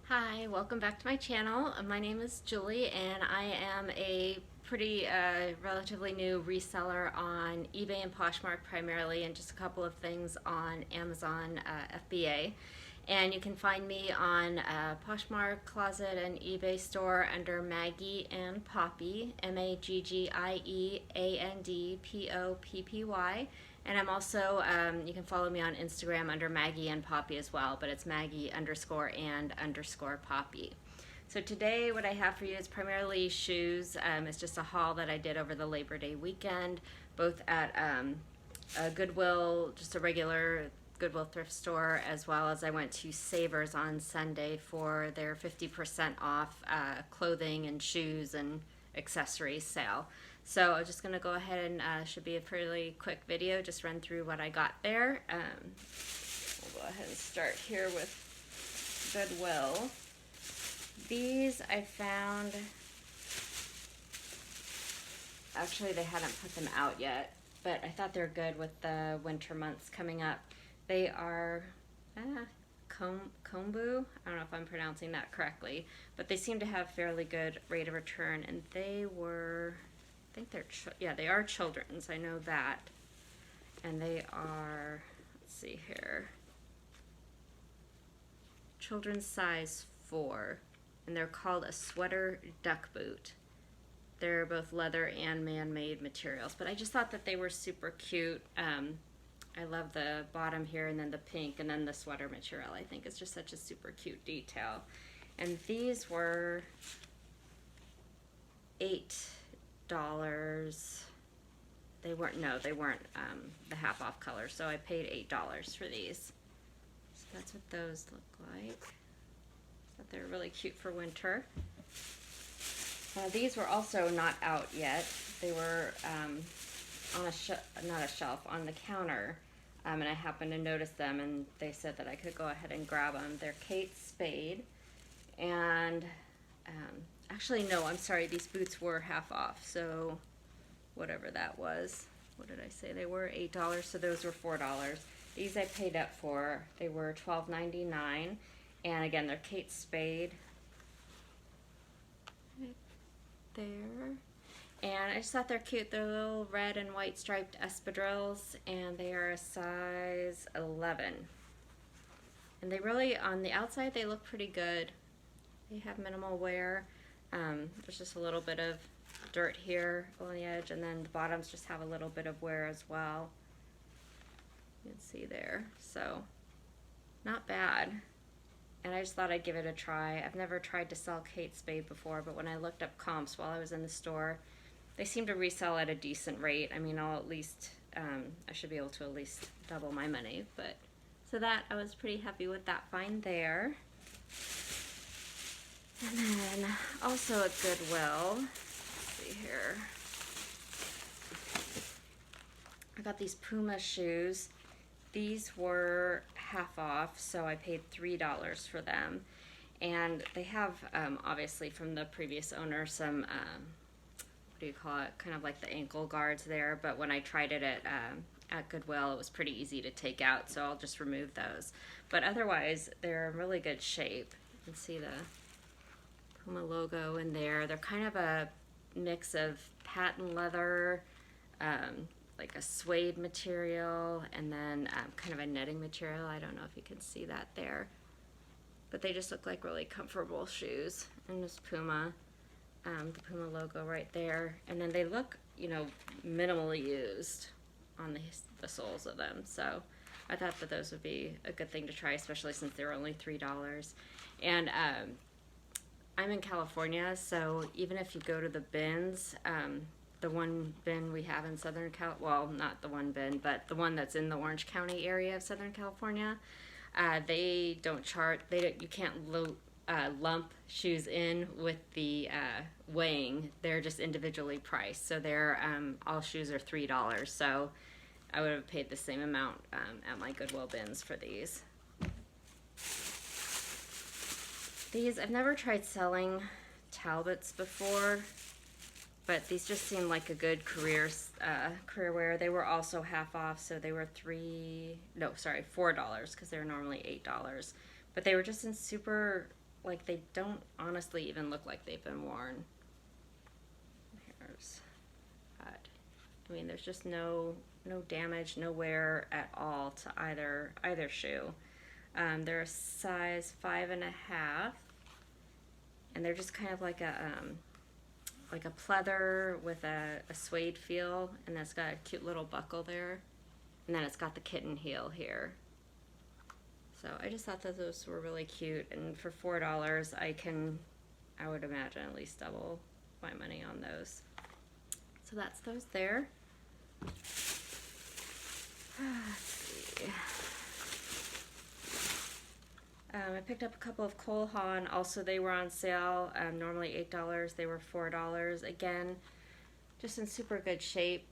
Hi, welcome back to my channel. My name is Julie and I am a pretty relatively new reseller on eBay and Poshmark primarily, and just a couple of things on Amazon FBA. And you can find me on Poshmark Closet and eBay store under Maggie and Poppy, MAGGIEANDPOPPY. And I'm also, you can follow me on Instagram under Maggie and Poppy as well, but it's Maggie _ Poppy. So today what I have for you is primarily shoes. It's just a haul that I did over the Labor Day weekend, both at a Goodwill, just a regular Goodwill thrift store, as well as I went to Savers on Sunday for their 50% off clothing and shoes and accessories sale. So I'm just going to go ahead and should be a pretty quick video, just run through what I got there. We'll go ahead and start here with Goodwill. These I found, actually they hadn't put them out yet, but I thought they're good with the winter months coming up. They are kombu. I don't know if I'm pronouncing that correctly, but they seem to have fairly good rate of return, and they were, I think they're, they are children's, I know that. And they are, let's see here, children's size 4, and they're called a sweater duck boot. They're both leather and man-made materials, but I just thought that they were super cute. I love the bottom here, and then the pink, and then the sweater material. I think it's just such a super cute detail. And these were $8. They weren't the half off color, so I paid $8 for these. So that's what those look like. But they're really cute for winter. These were also not out yet. They were on not a shelf, on the counter, and I happened to notice them, and they said that I could go ahead and grab them. They're Kate Spade, and actually no, I'm sorry, these boots were half off, so whatever that was, what did I say, they were $8, so those were $4. These I paid up for. They were $12.99, and again, they're Kate Spade. Right there. And I just thought they're cute. They're little red and white striped espadrilles, and they are a size 11. And they really, on the outside, they look pretty good. They have minimal wear. There's just a little bit of dirt here on the edge, and then the bottoms just have a little bit of wear as well. You can see there. So, not bad. And I just thought I'd give it a try. I've never tried to sell Kate Spade before, but when I looked up comps while I was in the store, they seem to resell at a decent rate. I mean, I'll at least, I should be able to at least double my money. But so that, I was pretty happy with that find there. And then also at Goodwill, let's see here, I got these Puma shoes. These were half off, so I paid $3 for them. And they have, obviously from the previous owner, some, what do you call it, kind of like the ankle guards there, but when I tried it at Goodwill, it was pretty easy to take out, so I'll just remove those. But otherwise, they're in really good shape. You can see the Puma logo in there. They're kind of a mix of patent leather, like a suede material, and then kind of a netting material. I don't know if you can see that there, but they just look like really comfortable shoes. And this Puma, the Puma logo right there, and then they look, you know, minimally used on the soles of them. So I thought that those would be a good thing to try, especially since they were only $3. And I'm in California, so even if you go to the bins, the one bin we have in Southern Cal, well, not the one bin, but the one that's in the Orange County area of Southern California, they don't charge, you can't lump shoes in with the weighing. They're just individually priced, so they're all shoes are $3, so I would have paid the same amount at my Goodwill bins for these. These, I've never tried selling Talbots before, but these just seem like a good career wear. They were also half off, so they were $4, because they were normally $8. But they were just in super like they don't honestly even look like they've been worn. Here's that. I mean, there's just no damage, no wear at all to either shoe. They're a size 5.5, and they're just kind of like a pleather with a suede feel, and that's got a cute little buckle there, and then it's got the kitten heel here. So I just thought that those were really cute, and for $4 I would imagine at least double my money on those. So that's those there. Let's see. I picked up a couple of Cole Haan. Also, they were on sale. Normally $8. They were $4. Again, just in super good shape.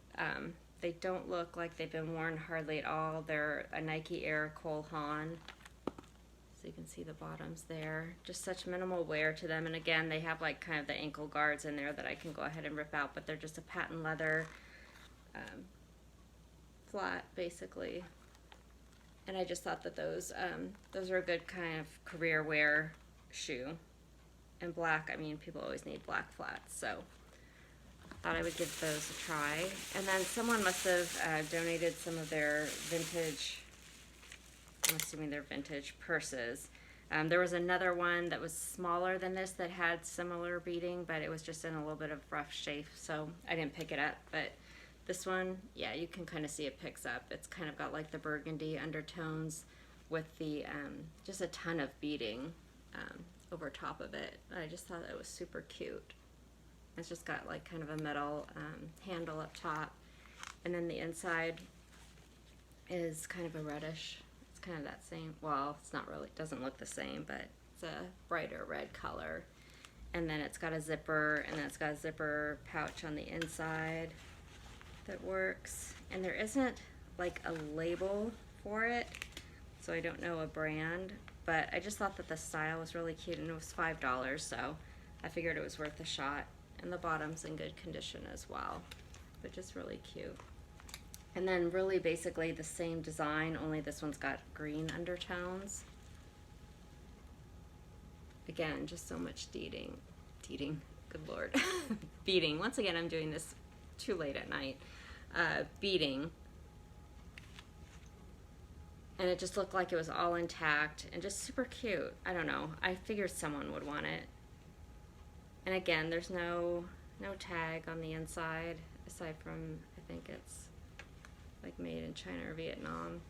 They don't look like they've been worn hardly at all. They're a Nike Air Cole Haan. So you can see the bottoms there. Just such minimal wear to them. And again, they have like kind of the ankle guards in there that I can go ahead and rip out. But they're just a patent leather flat, basically. And I just thought that those are a good kind of career wear shoe. And black, I mean, people always need black flats, so I thought I would give those a try. And then someone must have donated some of their vintage, I'm assuming they're vintage purses. There was another one that was smaller than this that had similar beading, but it was just in a little bit of rough shape, so I didn't pick it up. But this one, yeah, you can kind of see it picks up. It's kind of got like the burgundy undertones with the just a ton of beading over top of it. I just thought it was super cute. It's just got like kind of a metal handle up top, and then the inside is kind of a reddish. It's kind of that same, well, it's not really, it doesn't look the same, but it's a brighter red color. And then it's got a zipper, and then it's got a zipper pouch on the inside that works. And there isn't like a label for it, so I don't know a brand, but I just thought that the style was really cute, and it was $5, so I figured it was worth a shot. And the bottom's in good condition as well, but just really cute. And then really basically the same design, only this one's got green undertones. Again, just so much beading, good lord. Beading, once again I'm doing this too late at night. Beading. And it just looked like it was all intact and just super cute. I don't know, I figured someone would want it. And again, there's no tag on the inside, aside from, I think it's like made in China or Vietnam.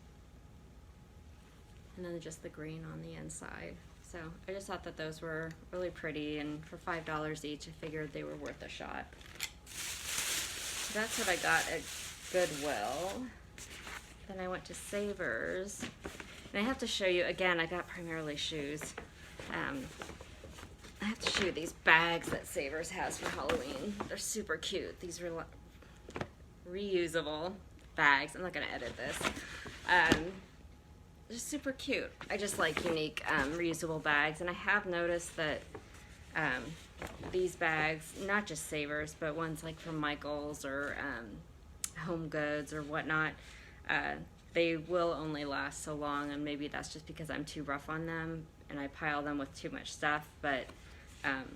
And then just the green on the inside. So I just thought that those were really pretty, and for $5 each, I figured they were worth a shot. So that's what I got at Goodwill. Then I went to Savers, and I have to show you, again, I got primarily shoes. I have to show you these bags that Savers has for Halloween. They're super cute. These are reusable bags. I'm not gonna edit this. Just super cute. I just like unique reusable bags, and I have noticed that these bags, not just Savers, but ones like from Michael's or Home Goods or whatnot, they will only last so long, and maybe that's just because I'm too rough on them and I pile them with too much stuff, but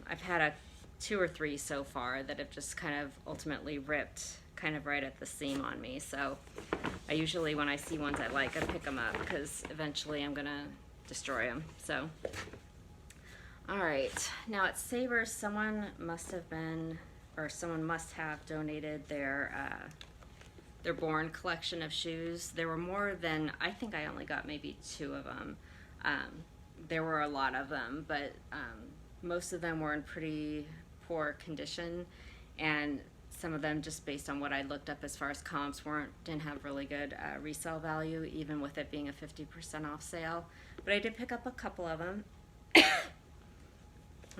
I've had 2 or 3 so far that have just kind of ultimately ripped kind of right at the seam on me. So I usually, when I see ones I like, I pick them up because eventually I'm gonna destroy them. So, all right, now at Savers, someone must have donated their Born collection of shoes. There were more than, I think I only got maybe 2 of them. There were a lot of them, but most of them were in pretty poor condition, and some of them, just based on what I looked up as far as comps, didn't have really good resale value, even with it being a 50% off sale. But I did pick up a couple of them. And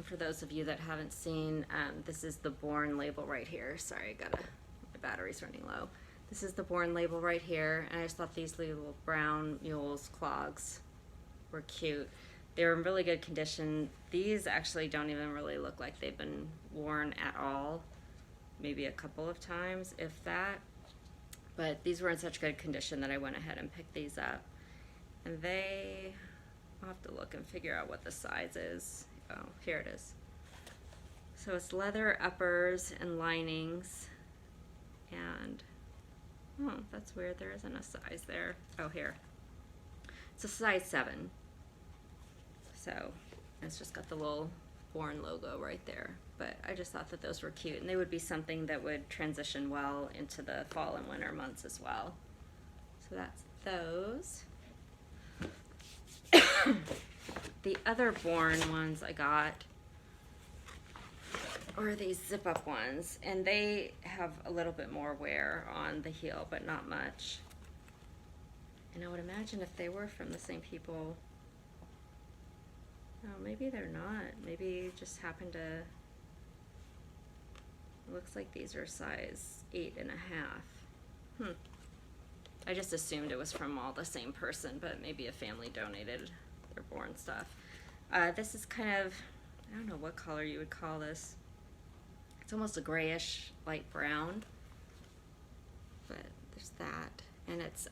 for those of you that haven't seen, this is the Born label right here. Sorry, my battery's running low. This is the Born label right here, and I just thought these little brown mules clogs were cute. They were in really good condition. These actually don't even really look like they've been worn at all. Maybe a couple of times, if that. But these were in such good condition that I went ahead and picked these up. And they I'll have to look and figure out what the size is. Oh, here it is. So it's leather uppers and linings, and oh, that's weird, there isn't a size there. Oh, here. It's a size 7. So it's just got the little Born logo right there. But I just thought that those were cute, and they would be something that would transition well into the fall and winter months as well. So that's those. The other Born ones I got are these zip-up ones, and they have a little bit more wear on the heel, but not much. And I would imagine if they were from the same people, oh, maybe they're not. Maybe you just happen to, it looks like these are size 8.5. I just assumed it was from all the same person, but maybe a family donated their Born stuff. This is kind of, I don't know what color you would call this. It's almost a grayish light brown, but there's that. And it's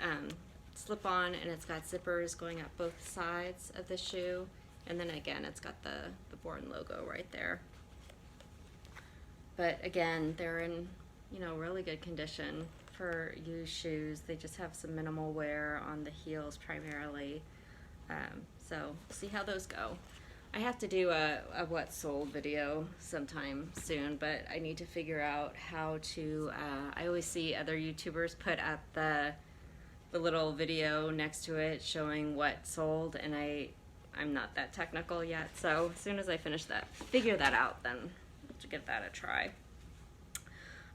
slip-on, and it's got zippers going up both sides of the shoe. And then again, it's got the Born logo right there. But again, they're in, you know, really good condition for used shoes. They just have some minimal wear on the heels primarily. So we'll see how those go. I have to do a what sold video sometime soon, but I need to figure out how to, I always see other YouTubers put up the little video next to it showing what sold, and I'm not that technical yet, so as soon as I figure that out, then I'll give that a try.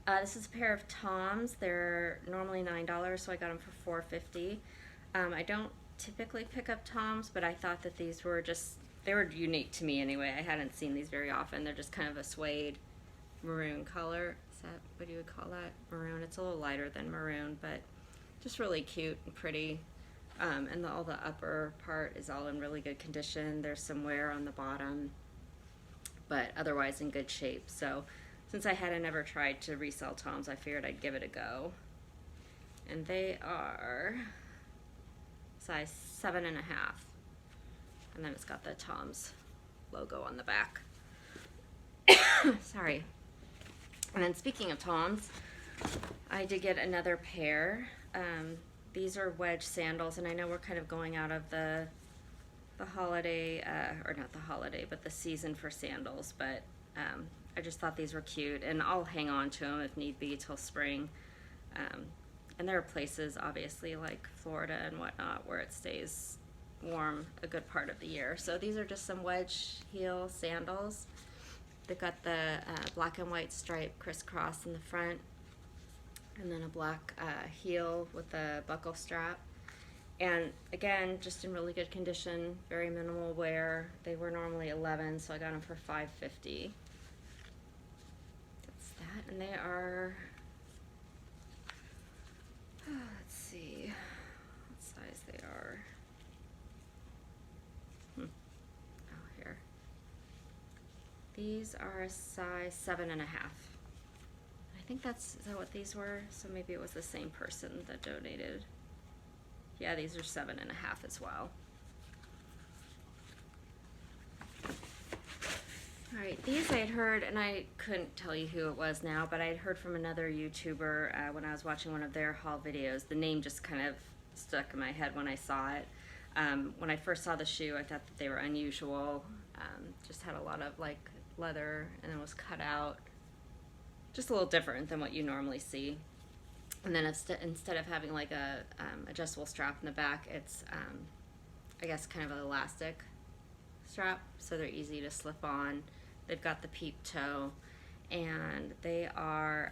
This is a pair of Toms. They're normally $9, so I got them for $4.50. I don't typically pick up Toms, but I thought that these were they were unique to me anyway. I hadn't seen these very often. They're just kind of a suede maroon color. Is that what you would call that? Maroon. It's a little lighter than maroon, but just really cute and pretty. And all the upper part is all in really good condition. There's some wear on the bottom, but otherwise in good shape. So since I hadn't ever tried to resell Toms, I figured I'd give it a go. And they are size 7.5. And then it's got the Toms logo on the back. Sorry. And then speaking of Toms, I did get another pair. These are wedge sandals, and I know we're kind of going out of the holiday, or not the holiday, but the season for sandals, but I just thought these were cute, and I'll hang on to them if need be till spring. And there are places, obviously, like Florida and whatnot, where it stays warm a good part of the year. So these are just some wedge heel sandals. They've got the black and white stripe crisscross in the front, and then a black heel with a buckle strap. And again, just in really good condition, very minimal wear. They were normally $11, so I got them for $5.50. That's that, and they are, let's see what size they are. Oh, here. These are a size 7.5. I think is that what these were? So maybe it was the same person that donated. Yeah, these are 7.5 as well. Alright, these I had heard, and I couldn't tell you who it was now, but I had heard from another YouTuber when I was watching one of their haul videos. The name just kind of stuck in my head when I saw it. When I first saw the shoe, I thought that they were unusual. Just had a lot of like leather, and it was cut out. Just a little different than what you normally see. And then instead of having like a adjustable strap in the back, it's I guess kind of an elastic strap, so they're easy to slip on. They've got the peep toe, and they are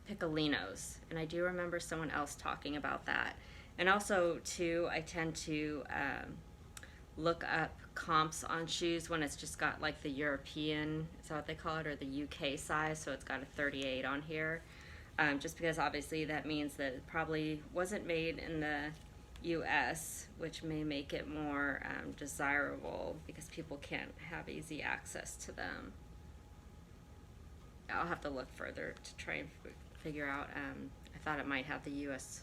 Piccolinos. And I do remember someone else talking about that. And also too, I tend to look up comps on shoes when it's just got like the European, is that what they call it, or the UK size, so it's got a 38 on here. Just because obviously that means that it probably wasn't made in the US, which may make it more desirable because people can't have easy access to them. I'll have to look further to try and figure out. I thought it might have the US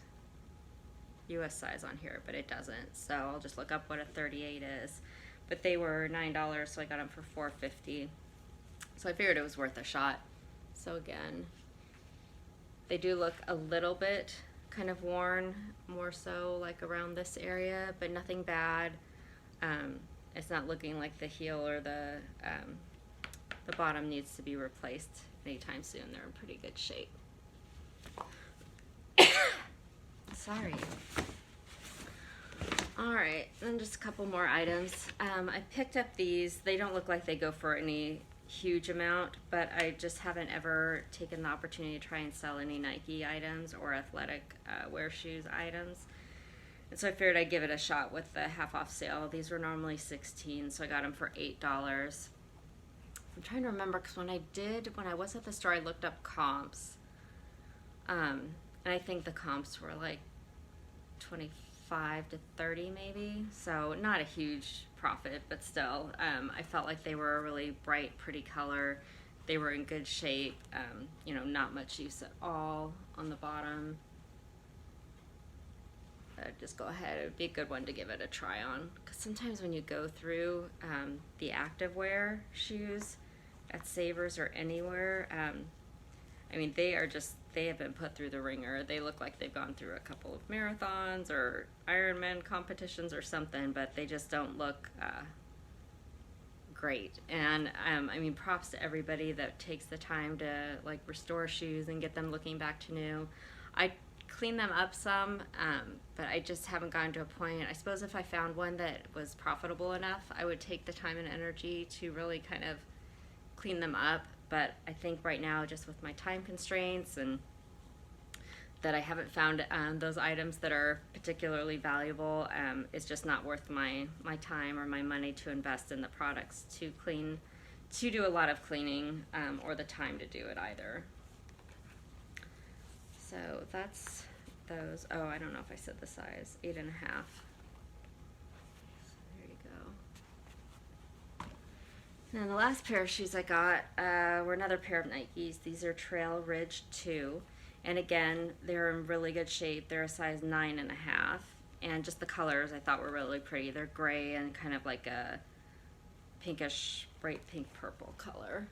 US size on here, but it doesn't. So I'll just look up what a 38 is. But they were $9, so I got them for $4.50. So I figured it was worth a shot. So again, they do look a little bit kind of worn, more so like around this area, but nothing bad. It's not looking like the heel or the bottom needs to be replaced anytime soon. They're in pretty good shape. Sorry. Alright, then just a couple more items. I picked up these. They don't look like they go for any huge amount, but I just haven't ever taken the opportunity to try and sell any Nike items or athletic wear shoes items. And so I figured I'd give it a shot with the half off sale. These were normally $16, so I got them for $8. I'm trying to remember, because when I was at the store, I looked up comps. And I think the comps were like 25 to 30 maybe. So not a huge profit, but still, I felt like they were a really bright, pretty color. They were in good shape, you know, not much use at all on the bottom. Just go ahead, it would be a good one to give it a try on. Because sometimes when you go through the activewear shoes at Savers or anywhere, I mean, they have been put through the ringer. They look like they've gone through a couple of marathons or Ironman competitions or something, but they just don't look great. And I mean, props to everybody that takes the time to like restore shoes and get them looking back to new. I clean them up some, but I just haven't gotten to a point. I suppose if I found one that was profitable enough, I would take the time and energy to really kind of clean them up. But I think right now, just with my time constraints and that I haven't found those items that are particularly valuable, it's just not worth my time or my money to invest in the products to do a lot of cleaning, or the time to do it either. So that's those. Oh, I don't know if I said the size, 8.5. So there you go. And then the last pair of shoes I got were another pair of Nikes. These are Trail Ridge 2. And again, they're in really good shape. They're a size 9.5. And just the colors I thought were really pretty. They're gray and kind of like a pinkish, bright pink purple color.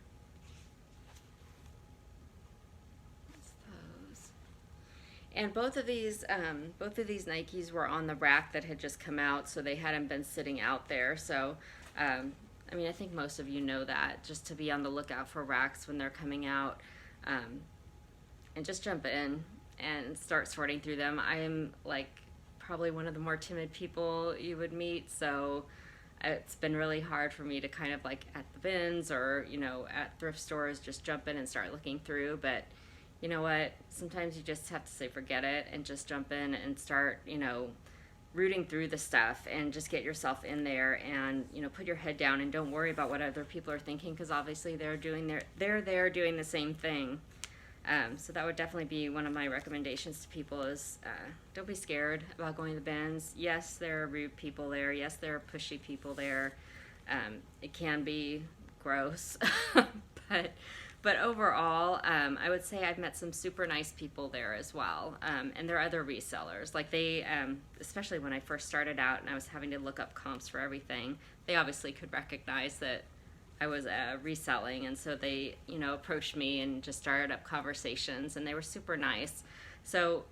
And both of these Nikes were on the rack that had just come out, so they hadn't been sitting out there. So, I mean, I think most of you know that, just to be on the lookout for racks when they're coming out, and just jump in and start sorting through them. I am like probably one of the more timid people you would meet, so it's been really hard for me to kind of like at the bins or, you know, at thrift stores, just jump in and start looking through. But you know what, sometimes you just have to say forget it and just jump in and start, you know, rooting through the stuff and just get yourself in there and, you know, put your head down and don't worry about what other people are thinking, because obviously they're there doing the same thing. So that would definitely be one of my recommendations to people is don't be scared about going to the bins. Yes, there are rude people there. Yes, there are pushy people there. It can be gross, but overall, I would say I've met some super nice people there as well. And there are other resellers. Like they, especially when I first started out and I was having to look up comps for everything, they obviously could recognize that I was reselling. And so they, you know, approached me and just started up conversations, and they were super nice. So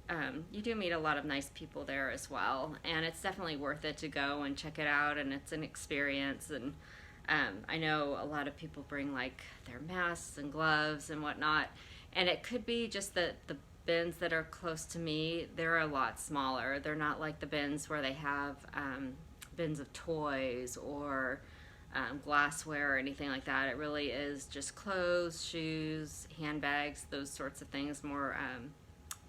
you do meet a lot of nice people there as well. And it's definitely worth it to go and check it out. And it's an experience. And I know a lot of people bring like their masks and gloves and whatnot, and it could be just that the bins that are close to me, they're a lot smaller. They're not like the bins where they have bins of toys or glassware or anything like that. It really is just clothes, shoes, handbags, those sorts of things, more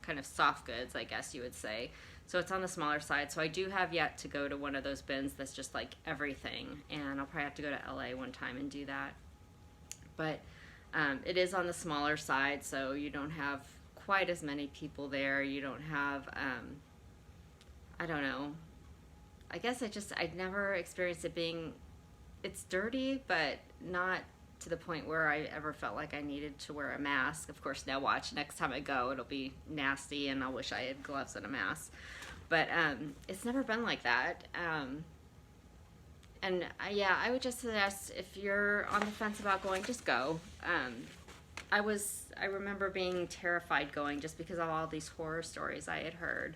kind of soft goods, I guess you would say. So it's on the smaller side. So I do have yet to go to one of those bins that's just like everything. And I'll probably have to go to LA one time and do that. But it is on the smaller side, so you don't have quite as many people there. You don't have, I don't know. I guess I'd never experienced it being, it's dirty, but not to the point where I ever felt like I needed to wear a mask. Of course, now watch, next time I go, it'll be nasty and I'll wish I had gloves and a mask. But it's never been like that. And yeah, I would just suggest if you're on the fence about going, just go. I remember being terrified going just because of all these horror stories I had heard.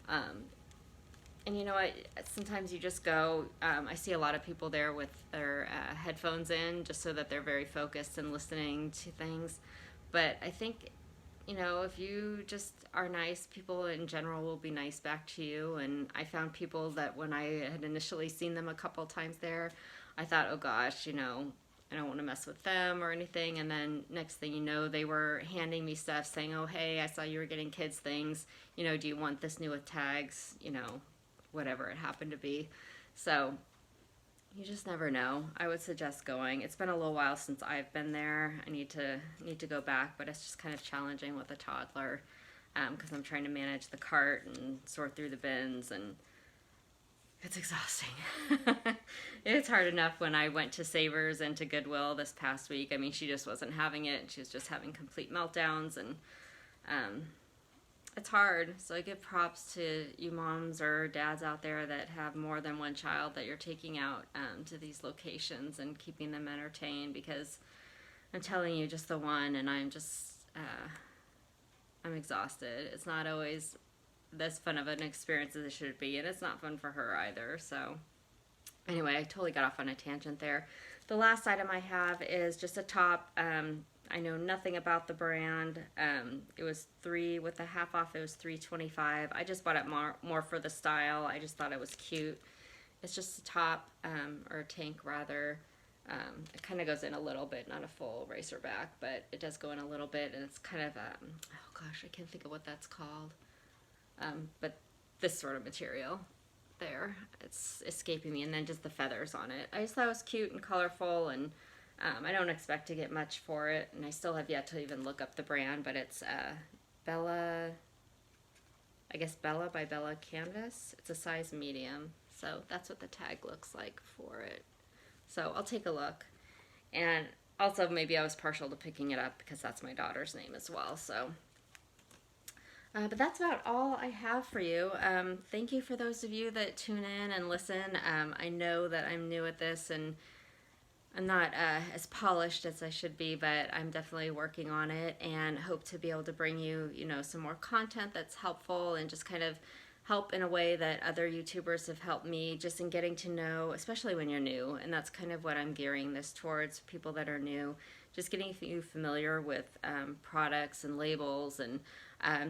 And you know what? Sometimes you just go. I see a lot of people there with their headphones in just so that they're very focused and listening to things. But I think, you know, if you just are nice, people in general will be nice back to you. And I found people that when I had initially seen them a couple times there, I thought, oh gosh, you know, I don't want to mess with them or anything. And then next thing you know, they were handing me stuff saying, oh, hey, I saw you were getting kids things. You know, do you want this new with tags? You know, whatever it happened to be. So you just never know. I would suggest going. It's been a little while since I've been there. I need to go back, but it's just kind of challenging with a toddler because I'm trying to manage the cart and sort through the bins, and it's exhausting. It's hard enough when I went to Savers and to Goodwill this past week. I mean, she just wasn't having it. She was just having complete meltdowns, and it's hard. So I give props to you moms or dads out there that have more than one child that you're taking out to these locations and keeping them entertained, because I'm telling you, just the one, and I'm just, I'm exhausted. It's not always as fun of an experience as it should be, and it's not fun for her either. So anyway, I totally got off on a tangent there. The last item I have is just a top. I know nothing about the brand. It was $3 with the half off. It was $3.25. I just bought it more for the style. I just thought it was cute. It's just a top, or a tank rather. It kind of goes in a little bit, not a full racer back, but it does go in a little bit, and it's kind of, oh gosh, I can't think of what that's called. But this sort of material there, it's escaping me, and then just the feathers on it. I just thought it was cute and colorful, and I don't expect to get much for it, and I still have yet to even look up the brand, but it's Bella, I guess Bella by Bella Canvas. It's a size medium, so that's what the tag looks like for it. So I'll take a look, and also maybe I was partial to picking it up because that's my daughter's name as well, so. But that's about all I have for you. Thank you for those of you that tune in and listen. I know that I'm new at this, and I'm not as polished as I should be, but I'm definitely working on it, and hope to be able to bring you, you know, some more content that's helpful and just kind of help in a way that other YouTubers have helped me, just in getting to know, especially when you're new. And that's kind of what I'm gearing this towards, people that are new, just getting you familiar with products and labels and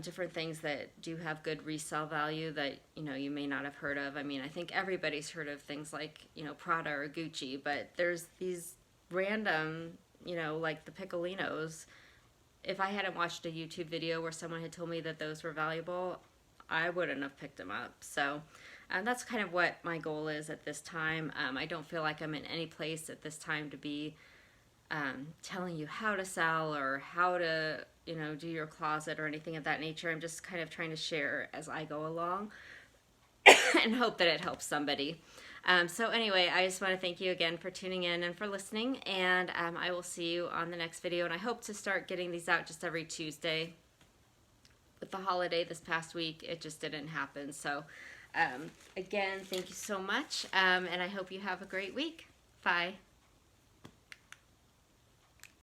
different things that do have good resale value that, you know, you may not have heard of. I mean, I think everybody's heard of things like, you know, Prada or Gucci, but there's these random, you know, like the Piccolinos. If I hadn't watched a YouTube video where someone had told me that those were valuable, I wouldn't have picked them up. So that's kind of what my goal is at this time. I don't feel like I'm in any place at this time to be telling you how to sell or how to, you know, do your closet or anything of that nature. I'm just kind of trying to share as I go along and hope that it helps somebody. So anyway, I just want to thank you again for tuning in and for listening, and I will see you on the next video, and I hope to start getting these out just every Tuesday. With the holiday this past week, it just didn't happen. So again, thank you so much, and I hope you have a great week. Bye.